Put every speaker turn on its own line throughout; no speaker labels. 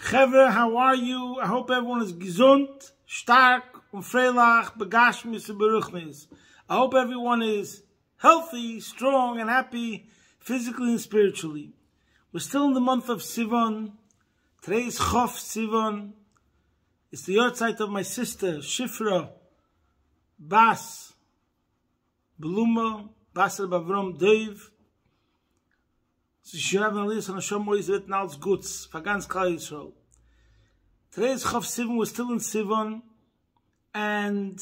Chevre, how are you? I hope everyone is gesund, stark, und freilach, begashmis und beruchnis. I hope everyone is healthy, strong, and happy, physically and spiritually. We're still in the month of Sivan. Today is Chof Sivan. It's the yahrzeit of my sister, Shifra, Bas, Beluma, Basar Bavrom Deiv. So she should have an aliyah on Hashem Moiz with Nals Guts, for ganz Klal Yisrael. Today is Chof Sivan. We're still in Sivan. And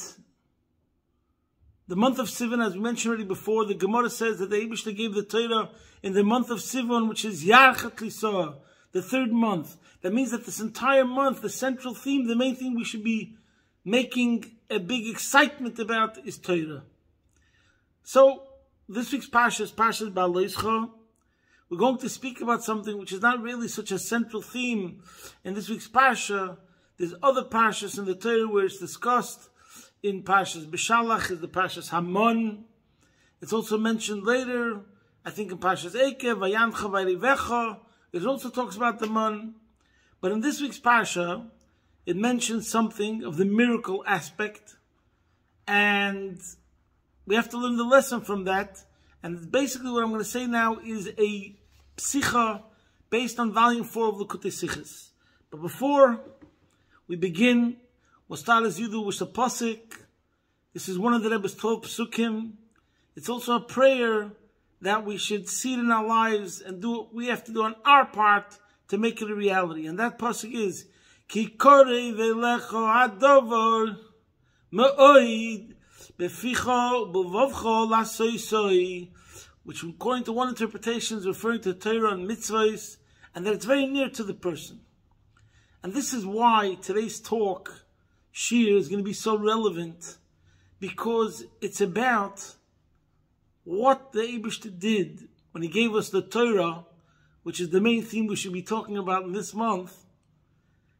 the month of Sivan, as we mentioned already before, the Gemara says that the Eibishter gave the Torah in the month of Sivan, which is Yarchat Lisah, the third month. That means that this entire month, the central theme, the main thing we should be making a big excitement about is Torah. So, this week's Parshas, Parshas Beha'aloscha, we're going to speak about something which is not really such a central theme in this week's Parsha. There's other Parshas in the Torah where it's discussed. In Parshas Beshalach is the Parshas Hamon. It's also mentioned later, I think in Parshas Eikev, Vayancha Vayrivecha. It also talks about the Mon. But in this week's Parsha, it mentions something of the miracle aspect. And we have to learn the lesson from that. And basically what I'm going to say now is a psicha based on volume 4 of Likutei Sichos. But before we begin, we'll start as usual with the pasuk. This is one of the Rebbe's 12 psukim. It's also a prayer that we should see it in our lives and do what we have to do on our part to make it a reality. And that pasuk is Ki korei velecho hadovar me'oid beficho b'vavcho lasoisoi, which according to one interpretation is referring to Torah and mitzvahs, and that it's very near to the person. And this is why today's talk, Shir, is going to be so relevant, because it's about what the Eibishter did when he gave us the Torah, which is the main theme we should be talking about in this month,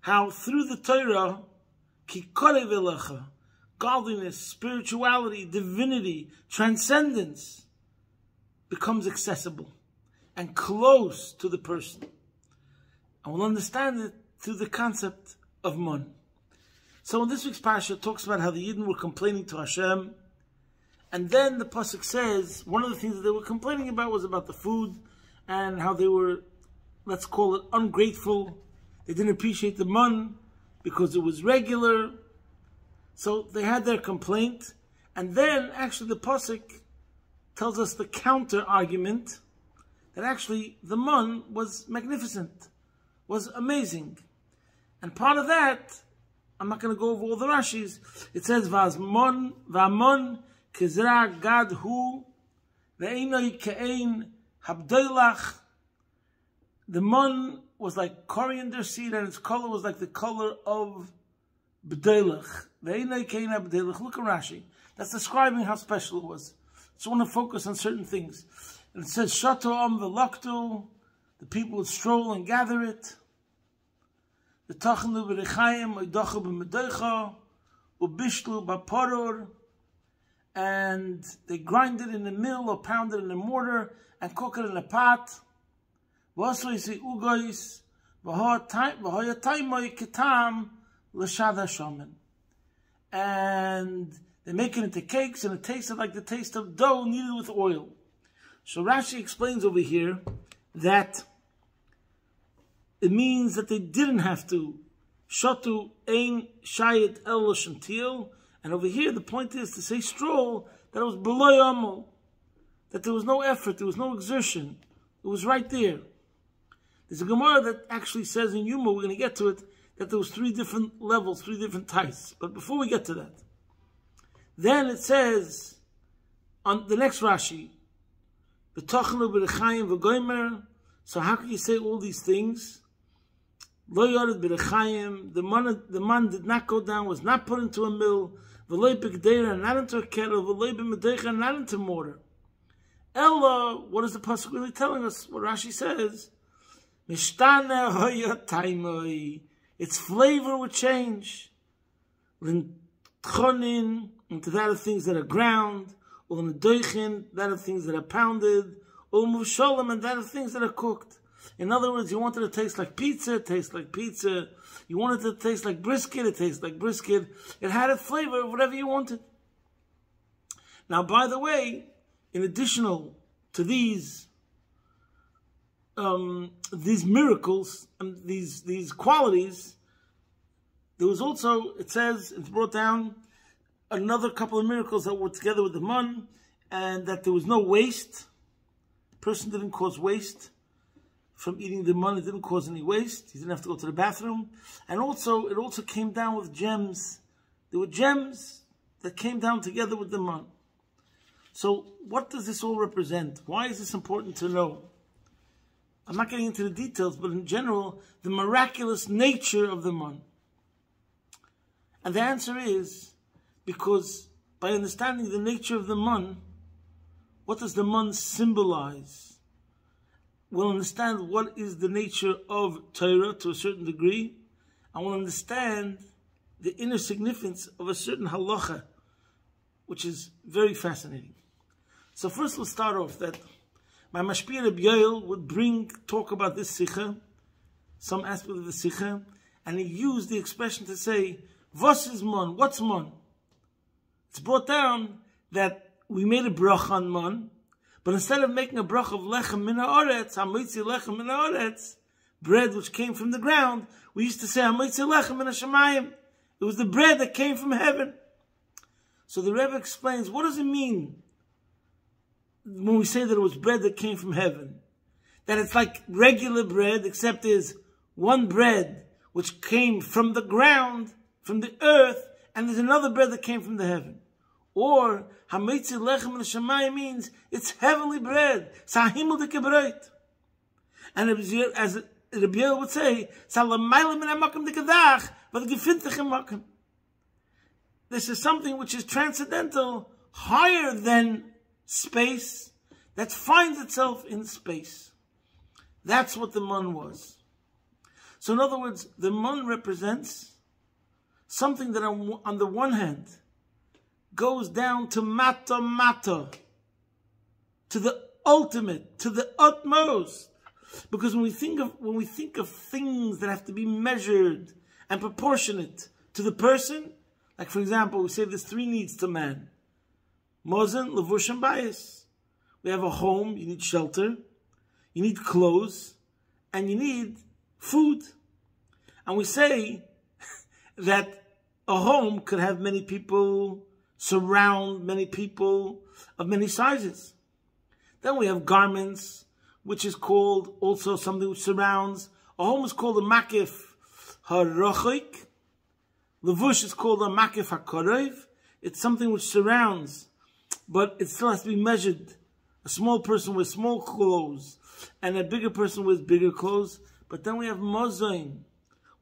how through the Torah, ki korei velecha, godliness, spirituality, divinity, transcendence, becomes accessible and close to the person. And we'll understand it through the concept of Mon. So in this week's Parsha, it talks about how the Yidden were complaining to Hashem. And then the pasuk says, one of the things that they were complaining about was about the food, and how they were, let's call it, ungrateful. They didn't appreciate the Mon because it was regular. So they had their complaint. And then actually the pasuk tells us the counter argument that actually the Mon was magnificent, was amazing. And part of that, I'm not going to go over all the Rashis. It says, V'amon kizra gad hu ve'enoi ke'ein habdoilach. The Mon was like coriander seed, and its color was like the color of b'doilach. Ve'enoi ke'ein habdoilach. Look at Rashi. That's describing how special it was. So I want to focus on certain things. And it says, Shato am v'loktu. The people would stroll and gather it. The tachnu b'rechayim oidachu b'medoicha ubishlu b'poror, and they grind it in a mill or pound it in a mortar and cook it in a pot. V'aso yisi ugois v'hoyataymoi ketam l'shad hashomen, and they make it into cakes, and it tasted like the taste of dough kneaded with oil. So Rashi explains over here that it means that they didn't have to. Shatu ein shayit el shantil. And over here, the point is to say stroll, that it was beloy amol, that there was no effort, there was no exertion. It was right there. There's a Gemara that actually says in Yuma, we're going to get to it, that there was 3 different levels, 3 different types. But before we get to that, then it says, on the next Rashi, B'tochnu b'rechayim v'goymer. So how can you say all these things? Lo yored b'rechayim. The man did not go down, was not put into a mill. V'loi b'gdeira, not into a kettle. V'loi b'medecha, not into mortar. Ella, what is the pasuk really telling us? What Rashi says, Mishtana hoyataymoi. Its flavor would change. L'ntchonin, into that of things that are ground. L'ndoichin, that of things that are pounded. L'muvsholim, and that of things that are cooked. In other words, you wanted it to taste like pizza, it tastes like pizza. You wanted it to taste like brisket, it tastes like brisket. It had a flavor of whatever you wanted. Now, by the way, in addition to these miracles and these qualities, there was also, it says, it's brought down another couple of miracles that were together with the man, and that there was no waste. The person didn't cause waste from eating the man. It didn't cause any waste. He didn't have to go to the bathroom. And also, it also came down with gems. There were gems that came down together with the man. So what does this all represent? Why is this important to know? I'm not getting into the details, but in general, the miraculous nature of the man. And the answer is, because by understanding the nature of the man, what does the man symbolize? We'll understand what is the nature of Torah to a certain degree, and we'll understand the inner significance of a certain halacha, which is very fascinating. So first we'll start off that my mashpia Rabbi would talk about this sikha, some aspect of the sikha, and he used the expression to say, "Vos is man? What's man?" It's brought down that we made a bracha on man, but instead of making a bracha of lechem min haaretz, hamitzi lechem min haaretz, bread which came from the ground, we used to say hamitzi lechem min hashamayim. It was the bread that came from heaven. So the Rebbe explains, what does it mean when we say that it was bread that came from heaven? That it's like regular bread, except there's one bread which came from the ground, from the earth, and there's another bread that came from the heaven. Or, hamitzi lechem min hashamayim means it's heavenly bread. Sahimul dikebreid. And as Rabbi would say, salamayla min hamakom dikadach, but gefintach hamakom. This is something which is transcendental, higher than space, that finds itself in space. That's what the man was. So in other words, the man represents something that on the one hand goes down to mata, to the ultimate, to the utmost. Because when we think of things that have to be measured and proportionate to the person, like for example, we say there's 3 needs to man: mozen, levush, and bayis. We have a home, you need shelter, you need clothes, and you need food. And we say that a home could have many people, surround many people of many sizes. Then we have garments, which is called also something which surrounds. A home is called a makif harochik. Levush is called a makif hakorev. It's something which surrounds, but it still has to be measured. A small person wears small clothes, and a bigger person wears bigger clothes. But then we have mozain.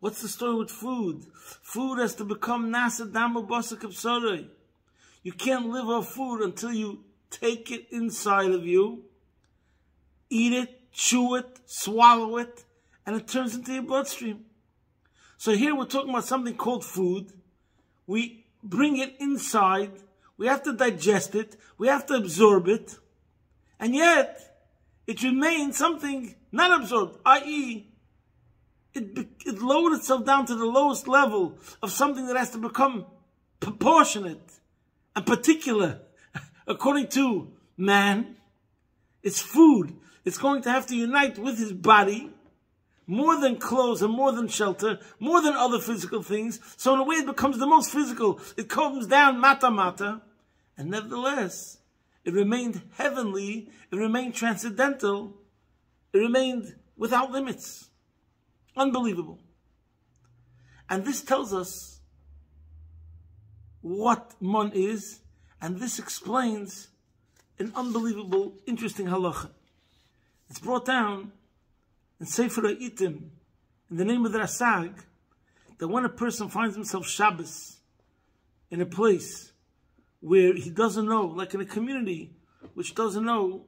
What's the story with food? Food has to become nasa damu basa k'psarei. You can't live off food until you take it inside of you, eat it, chew it, swallow it, and it turns into your bloodstream. So here we're talking about something called food. We bring it inside. We have to digest it. We have to absorb it. And yet, it remains something not absorbed, i.e., it lowered itself down to the lowest level of something that has to become proportionate and particular according to man. It's food. It's going to have to unite with his body more than clothes and more than shelter, more than other physical things. So in a way it becomes the most physical. It comes down mata. And nevertheless, it remained heavenly. It remained transcendental. It remained without limits. Unbelievable. And this tells us what man is, and this explains an unbelievable, interesting halacha. It's brought down in Sefer Ha'itim, in the name of the Rasag, that when a person finds himself Shabbos in a place where he doesn't know, like in a community which doesn't know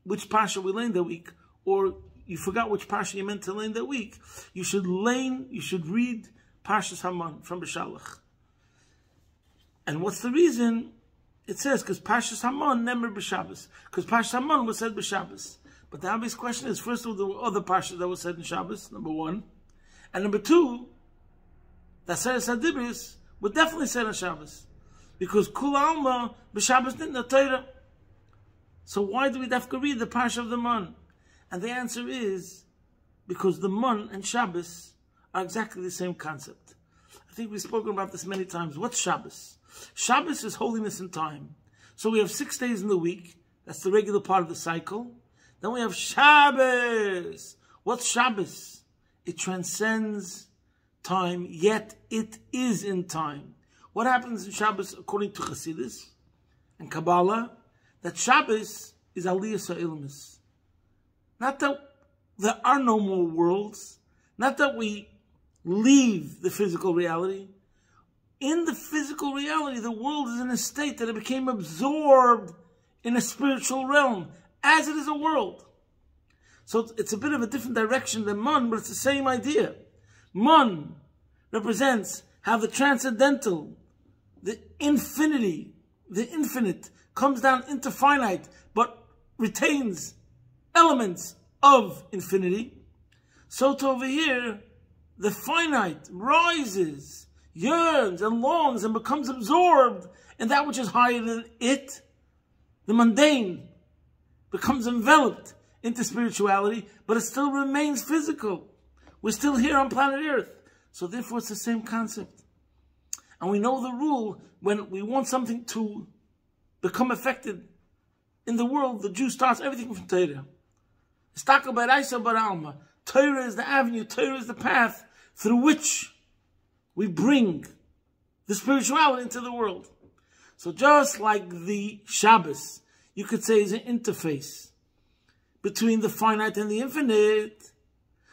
which parsha we learned that week, or you forgot which parsha you meant to learn that week, you should read Parshas Haman from Beshalach. And what's the reason? It says, because Parshas Haman never b'Shabbos. Because Parshas Haman was said b'Shabbos. But the obvious question is, first of all, there were other Parshas that were said in Shabbos, number one. And number two, the Aseres HaDibros were definitely said on Shabbos. Because Kul Alma, b'Shabbos Nitna Torah. So why do we have to read the Parsha of the Mon? And the answer is, because the Mon and Shabbos are exactly the same concept. I think we've spoken about this many times. What's Shabbos? Shabbos is holiness in time. So we have 6 days in the week. That's the regular part of the cycle. Then we have Shabbos. What's Shabbos? It transcends time, yet it is in time. What happens in Shabbos according to Chassidus and Kabbalah? That Shabbos is Aliyas HaIlmus. Not that there are no more worlds. Not that we leave the physical reality. In the physical reality, the world is in a state that it became absorbed in a spiritual realm, as it is a world. So it's a bit of a different direction than Mon, but it's the same idea. Mon represents how the transcendental, the infinity, the infinite, comes down into finite, but retains elements of infinity. So to over here, the finite rises, yearns and longs and becomes absorbed in that which is higher than it. The mundane becomes enveloped into spirituality, but it still remains physical. We're still here on planet Earth. So therefore it's the same concept. And we know the rule, when we want something to become affected in the world, the Jew starts everything from Torah. Torah is the avenue, Torah is the path through which we bring the spirituality into the world. So just like the Shabbos, you could say, is an interface between the finite and the infinite,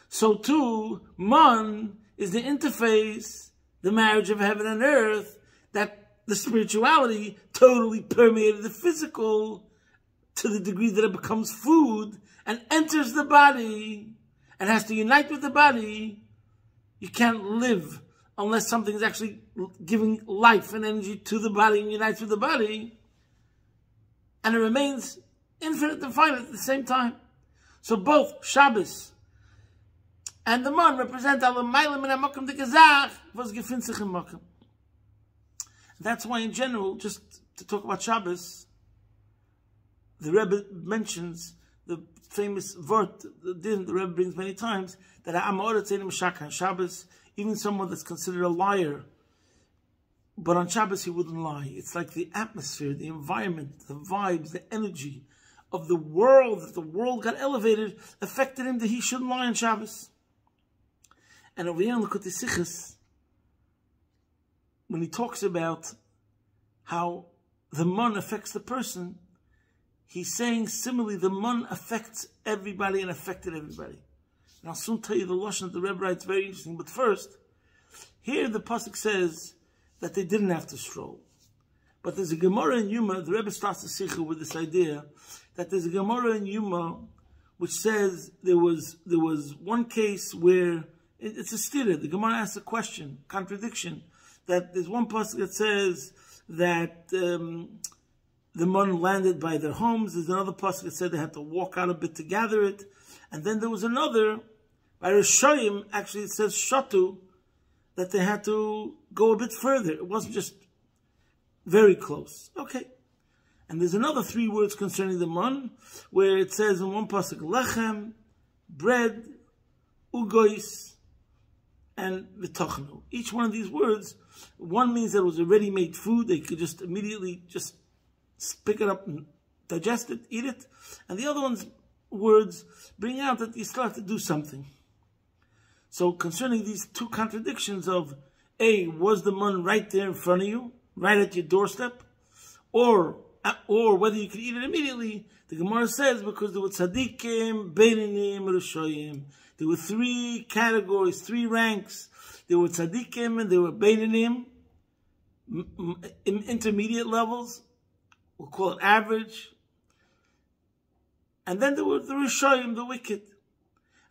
so too, Mon is the interface, the marriage of heaven and earth, that the spirituality totally permeated the physical to the degree that it becomes food and enters the body and has to unite with the body. You can't live unless something is actually giving life and energy to the body and unites with the body. And it remains infinite and finite at the same time. So both Shabbos and the Mon represent That's why in general, just to talk about Shabbos, the Rebbe mentions the famous vort, the Rebbe brings many times, that on Shabbos, even someone that's considered a liar, but on Shabbos he wouldn't lie. It's like the atmosphere, the environment, the vibes, the energy of the world, that the world got elevated, affected him that he shouldn't lie on Shabbos. And over here in Likutei Sichos, when he talks about how the Mon affects the person, he's saying similarly, the Mon affects everybody and affected everybody. And I'll soon tell you the Lashon that the Rebbe writes, very interesting. But first, here the Pasuk says that they didn't have to stroll. But there's a Gemara in Yuma, the Rebbe starts the Sikha with this idea, that there's a Gemara in Yuma which says there was one case where, it's a stira, the Gemara asks a question, contradiction, that there's one Pasuk that says that the Mon landed by their homes. There's another Pasuk that said they had to walk out a bit to gather it. And then there was another, by Rishayim, actually it says Shatu, that they had to go a bit further. It wasn't just very close. Okay. And there's another 3 words concerning the Mon, where it says in one Pasuk, Lechem, bread, Ugois, and V'tochnu. Each one of these words, one means that it was a ready-made food. They could just immediately just pick it up and digest it, eat it. And the other words bring out that you still have to do something. So concerning these 2 contradictions of, A, was the Mon right there in front of you, right at your doorstep, or whether you could eat it immediately, the Gemara says because there were tzaddikim, beinanim, rishoyim. There were 3 categories, 3 ranks. There were tzaddikim and there were beinanim, intermediate levels. We'll call it average. And then there were the rishoyim, the wicked.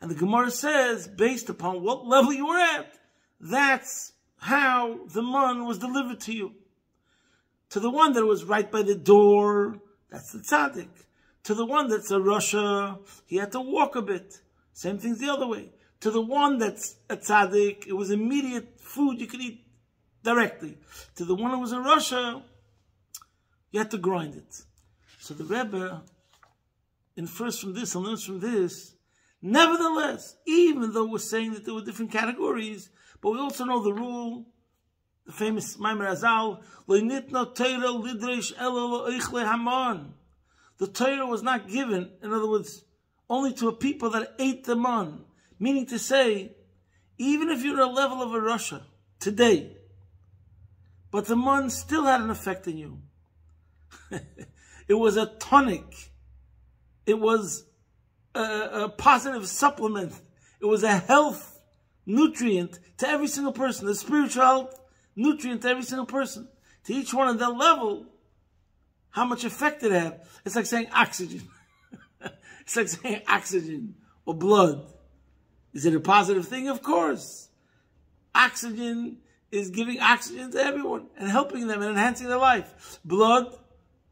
And the Gemara says, based upon what level you were at, that's how the Mon was delivered to you. To the one that was right by the door, that's the tzaddik. To the one that's a Rasha, he had to walk a bit. Same thing's the other way. To the one that's a tzaddik, it was immediate food you could eat directly. To the one who was a Rasha, you had to grind it. So the Rebbe infers from this and learns from this. Nevertheless, even though we're saying that there were different categories, but we also know the rule, the famous Maimer Azal, the Torah was not given, in other words, only to a people that ate the man. Meaning to say, even if you're at a level of a Rasha today, but the man still had an effect on you. It was a tonic. It was a positive supplement. It was a health nutrient to every single person, a spiritual health nutrient to every single person. To each one at that level, how much effect it had. It's like saying oxygen. It's like saying oxygen or blood. Is it a positive thing? Of course. Oxygen is giving oxygen to everyone and helping them and enhancing their life. Blood,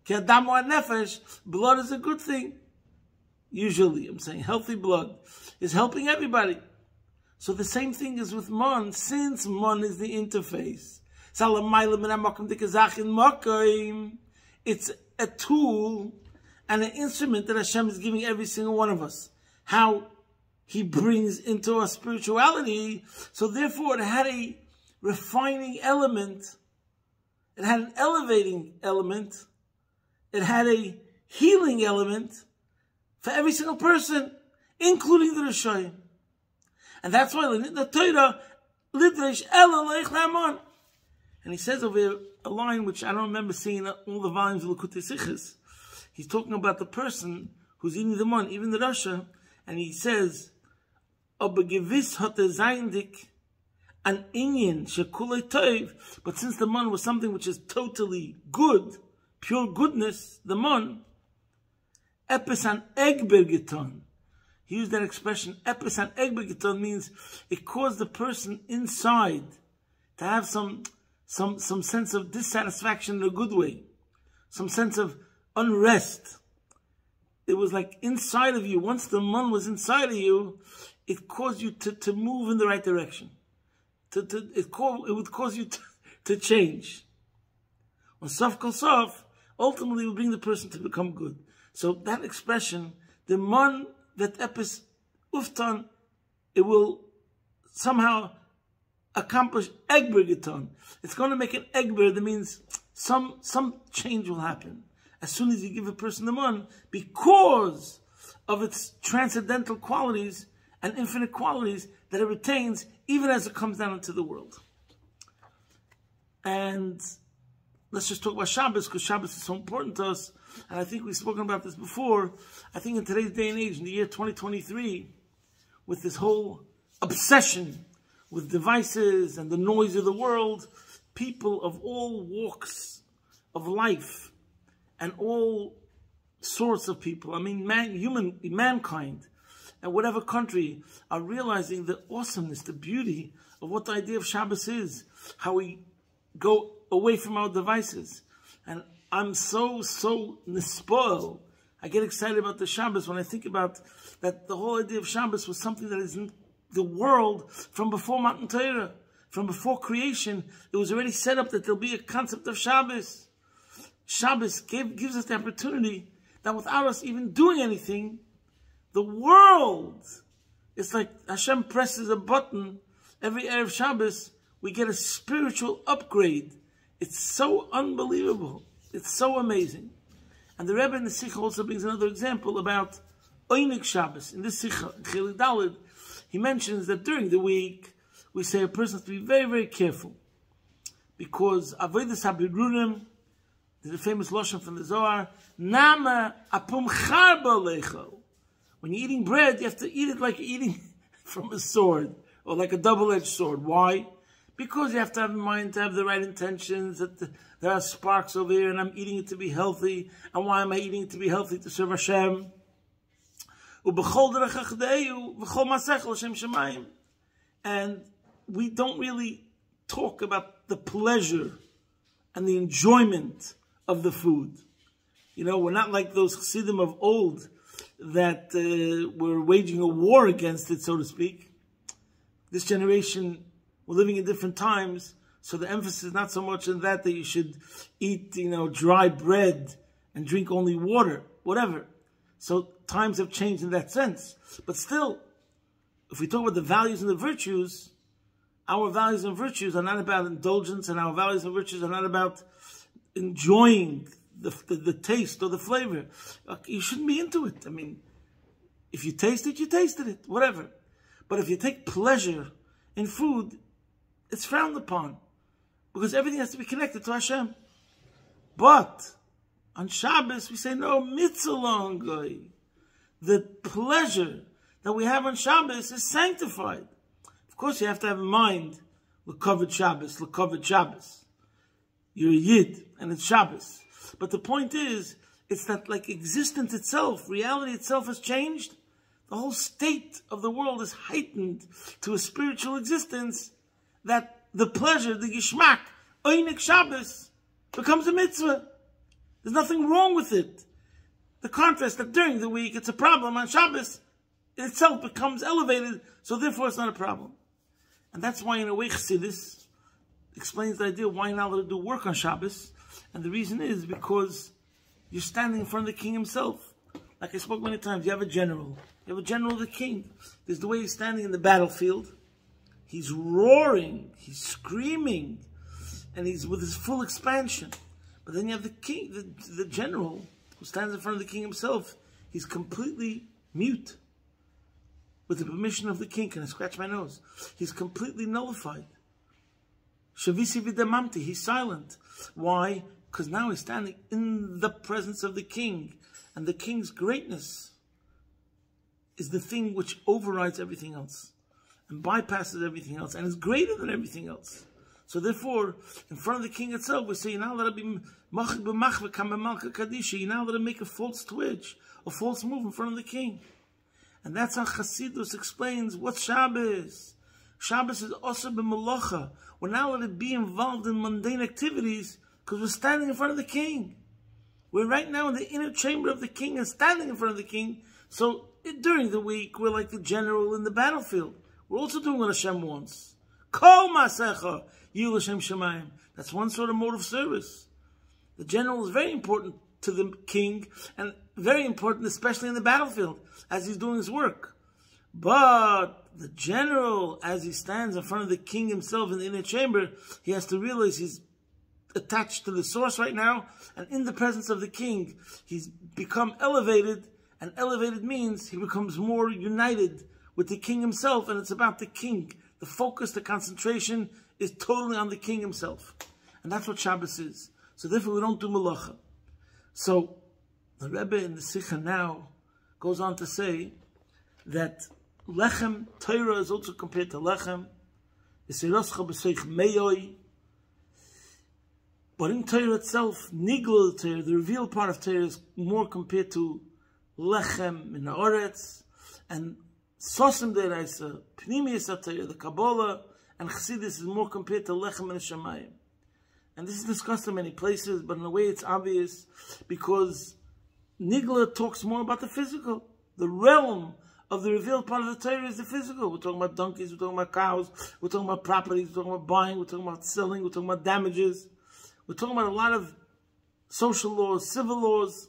blood is a good thing. Usually, I'm saying healthy blood is helping everybody. So the same thing is with man, since man is the interface. It's a tool and an instrument that Hashem is giving every single one of us. How He brings into our spirituality. So therefore it had a refining element. It had an elevating element. It had a healing element for every single person, including the Rishayim. And that's why the Torah, and he says over here a line which I don't remember seeing in all the volumes of Likutei Sichos. He's talking about the person who's eating the man, even the Rasha, and he says, aber gewiss hat seindig an inyan shekulei tov, but since the man was something which is totally good, pure goodness, the man, epis an egber getan. He used that expression, epis an egber getan, means it caused the person inside to have some sense of dissatisfaction in a good way, some sense of unrest. It was like inside of you. Once the man was inside of you, it caused you to move in the right direction. It would cause you to change. On Sof Kol Sof, ultimately will bring the person to become good. So that expression, the man that epis uftan, it will somehow accomplish egber getan. It's going to make an egber. That means some change will happen as soon as you give a person the man, because of its transcendental qualities and infinite qualities that it retains even as it comes down into the world. And let's just talk about Shabbos, because Shabbos is so important to us. And I think we've spoken about this before. I think in today's day and age, in the year 2023, with this whole obsession with devices and the noise of the world, people of all walks of life and all sorts of people, I mean mankind, and whatever country, are realizing the awesomeness, the beauty of what the idea of Shabbos is, how we go away from our devices. And I'm so nispoil. I get excited about the Shabbos when I think about that the whole idea of Shabbos was something that is in the world from before Matan Torah, from before creation. It was already set up that there'll be a concept of Shabbos. Shabbos gives us the opportunity that without us even doing anything, the world, it's like Hashem presses a button every Erev Shabbos, we get a spiritual upgrade. It's so unbelievable. It's so amazing. And the Rebbe in the Sikha also brings another example about Oynik Shabbos. In this Sikha, in Chilek Daled, he mentions that during the week, we say a person has to be very, very careful. Because Avodas HaBirurim, there's a famous Lashon from the Zohar, Nama apum charba lechol. When you're eating bread, you have to eat it like you're eating from a sword, or like a double-edged sword. Why? Because you have to have in mind to have the right intentions, that there are sparks over here, and I'm eating it to be healthy. And why am I eating it to be healthy? To serve Hashem. And we don't really talk about the pleasure and the enjoyment of the food. We're not like those Chassidim of old that were waging a war against it, so to speak. This generation, we're living in different times, so the emphasis is not so much on that you should eat, dry bread and drink only water, whatever. So times have changed in that sense. But still, if we talk about the values and the virtues, our values and virtues are not about indulgence, and our values and virtues are not about enjoying the taste or the flavor. You shouldn't be into it. I mean, if you taste it, you tasted it, whatever. But if you take pleasure in food, it's frowned upon, because everything has to be connected to Hashem. But on Shabbos, we say, no, mitzvah. The pleasure that we have on Shabbos is sanctified. Of course, you have to have in mind, l'kavod Shabbos. You're a Yid, and it's Shabbos. But the point is, it's that like existence itself, reality itself has changed. The whole state of the world is heightened to a spiritual existence, that the pleasure, the gishmak, oinik Shabbos, becomes a mitzvah. There's nothing wrong with it. The contrast that during the week it's a problem, on Shabbos it itself becomes elevated, so therefore it's not a problem. And that's why in a way Chassidus explains the idea of why you're not allowed to do work on Shabbos. And the reason is because you're standing in front of the king himself. Like I spoke many times, you have a general. You have a general, the king. There's the way he's standing in the battlefield. He's roaring, he's screaming, and he's with his full expansion. But then you have the king, the general, who stands in front of the king himself. He's completely mute. With the permission of the king. Can I scratch my nose? He's completely nullified. Shavisi vidamamti, he's silent. Why? Because now he's standing in the presence of the king. And the king's greatness is the thing which overrides everything else and bypasses everything else and is greater than everything else. So therefore, in front of the king itself, we say, you're not allowed to be you're not allowed to make a false twitch, a false move in front of the king. And that's how Chassidus explains what's Shabbos. Shabbos is also b'malacha. We're not allowed to be involved in mundane activities because we're standing in front of the king. We're right now in the inner chamber of the king and standing in front of the king. So during the week, we're like the general in the battlefield. We're also doing what Hashem wants. Kol masecha yilu Hashem shemayim. That's one sort of mode of service. The general is very important to the king, and very important especially in the battlefield as he's doing his work. But the general, as he stands in front of the king himself in the inner chamber, he has to realize he's attached to the source right now, and in the presence of the king, he's become elevated, and elevated means he becomes more united with the king himself, and it's about the king. The focus, the concentration is totally on the king himself. And that's what Shabbos is. So therefore we don't do malacha. So the Rebbe in the Sikha now goes on to say that lechem, Torah is also compared to lechem. But in Torah itself, nigla Torah, the revealed part of Torah, is more compared to lechem in the Oretz, and sosim deraisa, pnimius Torah, the Kabbalah, and Chassidus is more compared to lechem in the Shemayim. And this is discussed in many places, but in a way it's obvious, because nigla talks more about the physical. The realm of the revealed part of the Torah is the physical. We're talking about donkeys, we're talking about cows, we're talking about properties, we're talking about buying, we're talking about selling, we're talking about damages. We're talking about a lot of social laws, civil laws.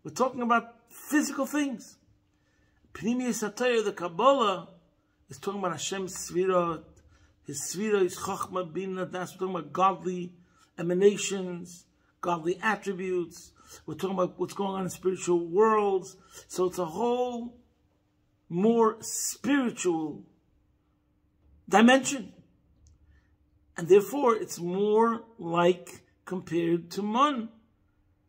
We're talking about physical things. Pnimius HaTorah, the Kabbalah, is talking about Hashem's Svirot. His Svirot is Chochmah, Bina, Das. We're talking about godly emanations, godly attributes. We're talking about what's going on in spiritual worlds. So it's a whole more spiritual dimension. And therefore, it's more like compared to Mon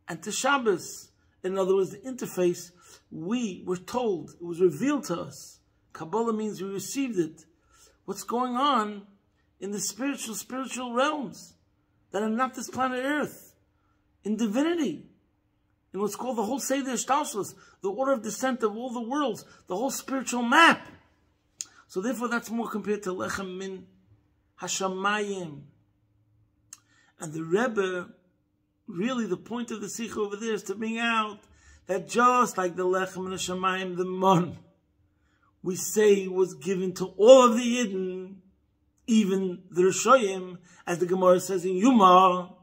and to Shabbos. In other words, the interface, we were told, it was revealed to us. Kabbalah means we received it. What's going on in the spiritual realms that are not this planet Earth, in divinity, in what's called the whole Seder Shtalshlus, the order of descent of all the worlds, the whole spiritual map. So therefore, that's more compared to Lechem Min Hashamayim. And the Rebbe really the point of the Sikha over there is to bring out that just like the Lechem and the Shamayim, the Mon, we say was given to all of the Yidden, even the Rishoyim, as the Gemara says in Yuma,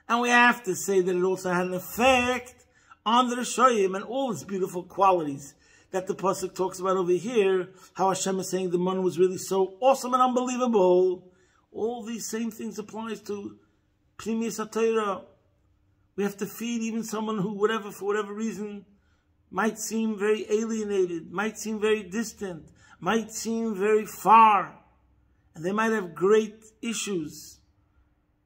and we have to say that it also had an effect on the Rishoyim and all its beautiful qualities that the Pasuk talks about over here, how Hashem is saying the Mon was really so awesome and unbelievable. All these same things applies to Pnimiyus HaTorah. We have to feed even someone who, for whatever reason, might seem very alienated, might seem very distant, might seem very far, and they might have great issues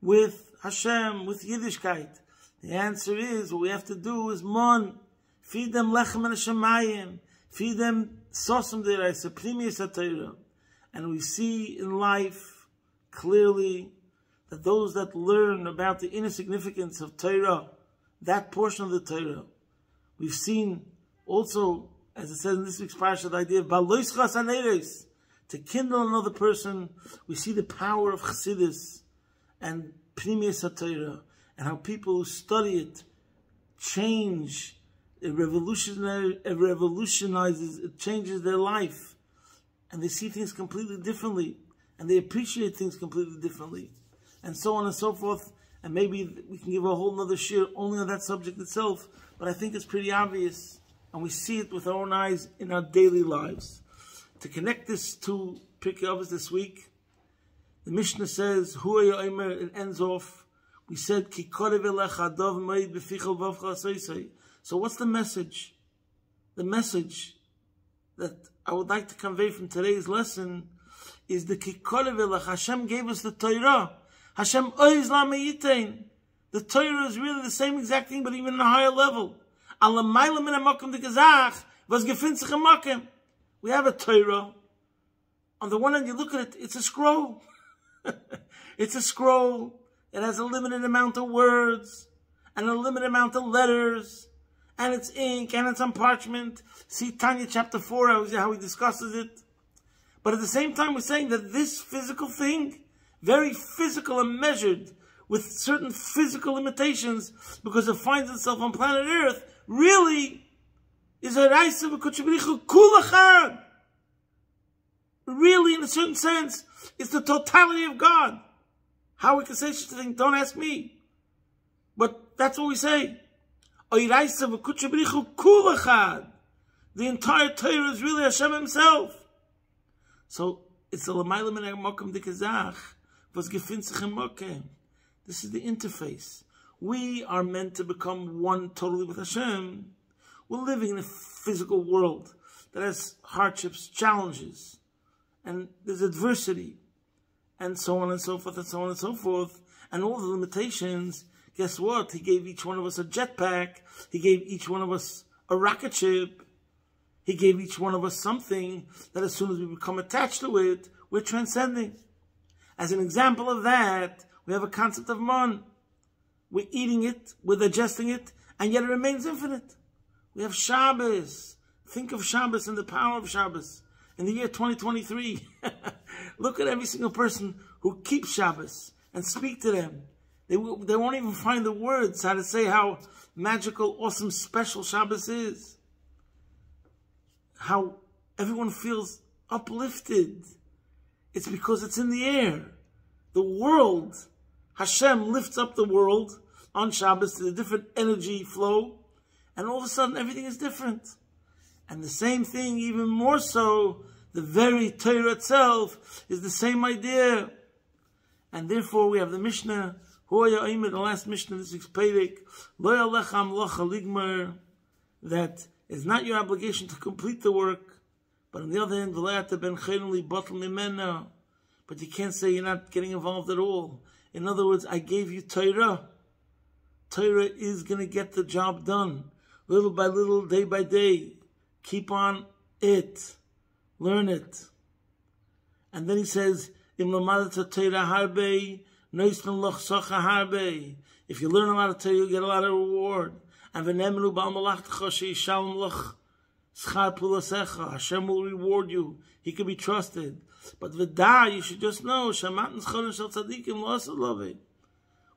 with Hashem, with Yiddishkeit. The answer is, what we have to do is Mon, feed them Lechem and Shamayim, feed them Sosum Deraisa, Pnimiyus HaTorah. And we see in life clearly that those that learn about the inner significance of Torah, that portion of the Torah, we've seen also, as it says in this week's Parshas, the idea of Beha'aloscha Saneres, to kindle another person. We see the power of Chassidus and Pnimiyus HaTorah, and how people who study it change, it revolutionizes, it changes their life, and they see things completely differently, and they appreciate things completely differently, and so on and so forth. And maybe we can give a whole nother shir only on that subject itself, but I think it's pretty obvious, and we see it with our own eyes in our daily lives. To connect this to Pirkei Avos this week, the Mishnah says, Hu Omer, it ends off, we said, Ki korev elecha dov moed b'ficha v'avcha asoisei. So what's the message? The message that I would like to convey from today's lesson is the Ki korev elecha. Hashem gave us the Torah. Hashem oiz la me'yitein. The Torah is really the same exact thing, but even on a higher level. Ala mayla min ha'makom dekazach, was gefindt sich ha'makom. We have a Torah. On the one hand, you look at it, it's a scroll. It's a scroll. It has a limited amount of words and a limited amount of letters, and it's ink and it's on parchment. See Tanya chapter 4, how he discusses it. But at the same time, we're saying that this physical thing, very physical and measured with certain physical limitations because it finds itself on planet Earth, really is a Raisa v'Kutshavrichu Kulachad. Really, in a certain sense, it's the totality of God. How we can say such a thing, don't ask me. But that's what we say. The entire Torah is really Hashem Himself. So, it's the L'mayla min ha'makom dekazach, was gefindt sich ha'makom. This is the interface. We are meant to become one totally with Hashem. We're living in a physical world that has hardships, challenges, and there's adversity, and so on and so forth, and so on and so forth, and all the limitations. Guess what? He gave each one of us a jetpack. He gave each one of us a rocket ship. He gave each one of us something that as soon as we become attached to it, we're transcending. As an example of that, we have a concept of Mon. We're eating it, we're digesting it, and yet it remains infinite. We have Shabbos. Think of Shabbos and the power of Shabbos. In the year 2023, look at every single person who keeps Shabbos and speak to them. They won't even find the words how to say how magical, awesome, special Shabbos is. How everyone feels uplifted. It's because it's in the air. The world, Hashem lifts up the world on Shabbos to a different energy flow, and all of a sudden everything is different. And the same thing, even more so, the very Torah itself is the same idea. And therefore we have the Mishnah, the last Mishnah in this week's Perek, that it's not your obligation to complete the work, but on the other hand, but you can't say you're not getting involved at all. In other words, I gave you Torah. Torah is going to get the job done, little by little, day by day. Keep on it. Learn it. And then he says, if you learn a lot of Torah, you'll get a lot of reward. Hashem will reward you. He can be trusted. But you should just know,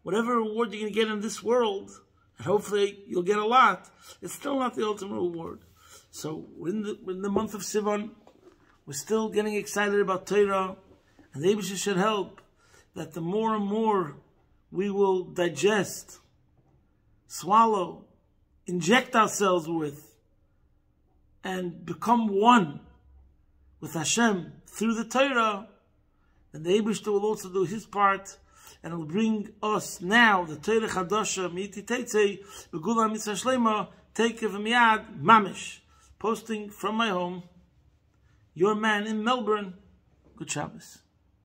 whatever reward you're going to get in this world, and hopefully you'll get a lot, it's still not the ultimate reward. So we're in the month of Sivan. We're still getting excited about Torah, and the Eibusha should help that the more and more we will digest, swallow, inject ourselves with, and become one with Hashem through the Torah, and the Eibusha will also do his part, and it will bring us now the Torah Chadasha Mi'iti Teitzei Begula Mitzvah Shlema Teikev Miyad Mamish. Posting from my home, your man in Melbourne. Good Shabbos.